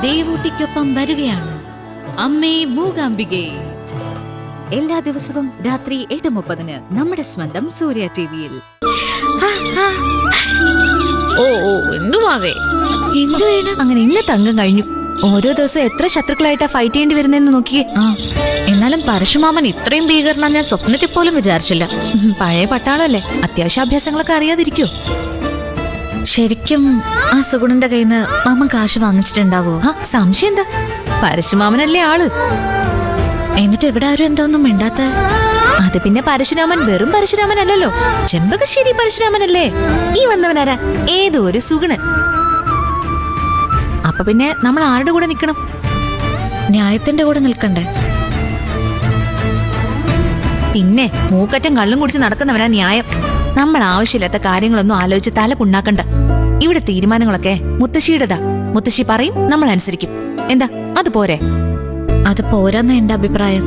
ദേവൂട്ടിക്കൊപ്പം വരികയാണ് അമ്മേ മൂകാംബികെ. എല്ലാ ദിവസവും രാത്രി 8:30 നമ്മുടെ സ്വന്തം സൂര്യ ടിവിയിൽ. ഓ ഓ എന്തുവാവേ, എന്തു വേണം? അങ്ങനെ ഇന്നത്തെ അംഗം കഴിഞ്ഞു. ഓരോ ദിവസവും എത്ര ശത്രുക്കളായിട്ടാ ഫൈറ്റ് ചെയ്യേണ്ടി വരുന്നതെന്ന് നോക്കിയേ. എന്നാലും പരശുമാമൻ ഇത്രയും ഭീകരനാ ഞാൻ സ്വപ്നത്തിൽ പോലും വിചാരിച്ചില്ല. പഴയ പട്ടാളല്ലേ, അത്യാവശ്യ അഭ്യാസങ്ങളൊക്കെ അറിയാതിരിക്കോ? ശരിക്കും ആ സുഗുണന്റെ കയ്യിൽ നിന്ന് മാമൻ കാശ് വാങ്ങിച്ചിട്ടുണ്ടാവോ? സംശയം എന്താ, പരശുമാമനല്ലേ ആള്. എന്നിട്ട് ഇവിടെ ആരും എന്തോന്നും മിണ്ടാത്ത? അത് പിന്നെ പരശുരാമൻ വെറും പരശുരാമനല്ലല്ലോ, ചെമ്പകശ്ശേരി പരശുരാമനല്ലേ. ഈ വന്നവനാരാ? ഏതോ ഒരു സുഗുണൻ. അപ്പൊ പിന്നെ നമ്മൾ ആരുടെ കൂടെ നിക്കണം? ന്യായത്തിന്റെ കൂടെ നിൽക്കണ്ടേ? പിന്നെ മൂക്കറ്റം കള്ളും കുടിച്ച് നടക്കുന്നവനാ ന്യായം. നമ്മൾ ആവശ്യമില്ലാത്ത കാര്യങ്ങളൊന്നും ആലോചിച്ച് തല പുണ്ണാക്കണ്ട. ഇവിടെ തീരുമാനങ്ങളൊക്കെ മുത്തശ്ശിയുടേതാ. മുത്തശ്ശി പറയും, നമ്മൾ അനുസരിക്കും. എന്താ അത് പോരെ? അത് പോരാന്ന എന്റെ അഭിപ്രായം.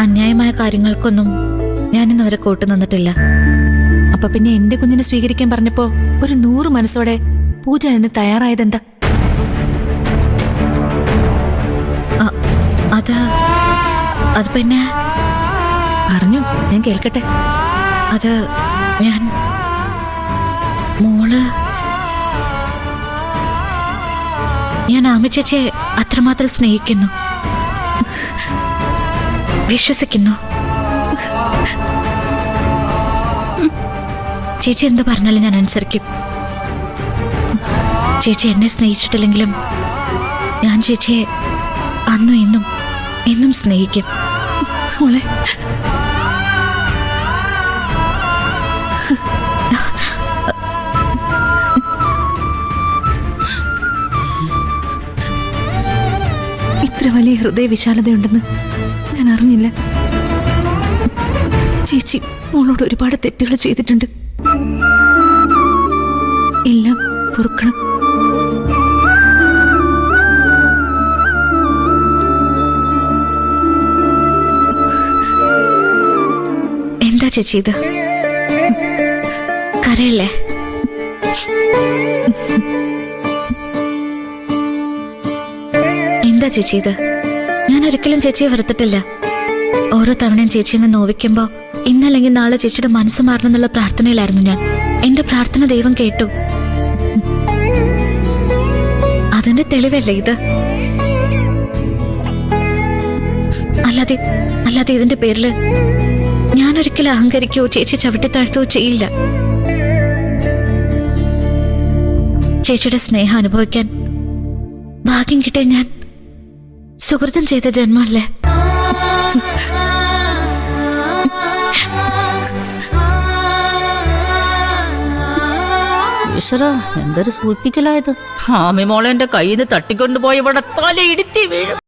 അന്യായമായ കാര്യങ്ങൾക്കൊന്നും ഞാനിന്ന് വരെ കൂട്ടു നിന്നിട്ടില്ല. അപ്പൊ പിന്നെ എന്റെ കുഞ്ഞിനെ സ്വീകരിക്കാൻ പറഞ്ഞപ്പോ ഒരു 100 മനസ്സോടെ പൂജ അതിന് തയ്യാറായതെന്താ? അത് പിന്നെ പറഞ്ഞു, ഞാൻ കേൾക്കട്ടെ. അത് ഞാൻ ആമി ചേച്ചിയെ അത്രമാത്രം സ്നേഹിക്കുന്നു, വിശ്വസിക്കുന്നു. ചേച്ചി എന്ത് പറഞ്ഞാലും ഞാൻ അനുസരിക്കും. ചേച്ചി എന്നെ സ്നേഹിച്ചിട്ടില്ലെങ്കിലും ഞാൻ ചേച്ചിയെ അന്നും ഇന്നും എന്നും സ്നേഹിക്കും. മോളെ, ഇത്ര വലിയ ഹൃദയ വിശാലതയുണ്ടെന്ന് ഞാൻ അറിഞ്ഞില്ല. ചേച്ചി മോളോട് ഒരുപാട് തെറ്റുകൾ ചെയ്തിട്ടുണ്ട്. എല്ലാം പൊറുക്കണം. എന്താ ചേച്ചി ഇത്? കരയല്ലേ? എന്താ ചേച്ചി ഇത്? ഞാൻ ഒരിക്കലും ചേച്ചിയെ വെറുത്തിട്ടില്ല. ഓരോ തവണയും ചേച്ചിയെ നോവിക്കുമ്പോ ഇന്നല്ലെങ്കിൽ നാളെ ചേച്ചിയുടെ മനസ്സ് മാറണം എന്നുള്ള പ്രാർത്ഥനയിലായിരുന്നു ഞാൻ. എന്റെ പ്രാർത്ഥന ദൈവം കേട്ടു. അതിന്റെ തെളിവല്ലേ ഇത്? അല്ലാതെ ഇതിന്റെ പേരില് ഞാനൊരിക്കലും അഹങ്കരിക്കോ ചേച്ചി ചവിട്ടിത്താഴ്ത്തോ ചെയ്യില്ല. ചേച്ചിയുടെ സ്നേഹം അനുഭവിക്കാൻ ഭാഗ്യം കിട്ടിയ ഞാൻ സുഹൃതം ചെയ്ത ജന്മല്ലേ. ഈശ്വര, എന്തൊരു സൂചിപ്പിക്കലായത്. ആമി മോളെ എന്റെ കയ്യിൽ നിന്ന് തട്ടിക്കൊണ്ടുപോയി ഇവിടെ തല ഇടുത്തി വീഴും.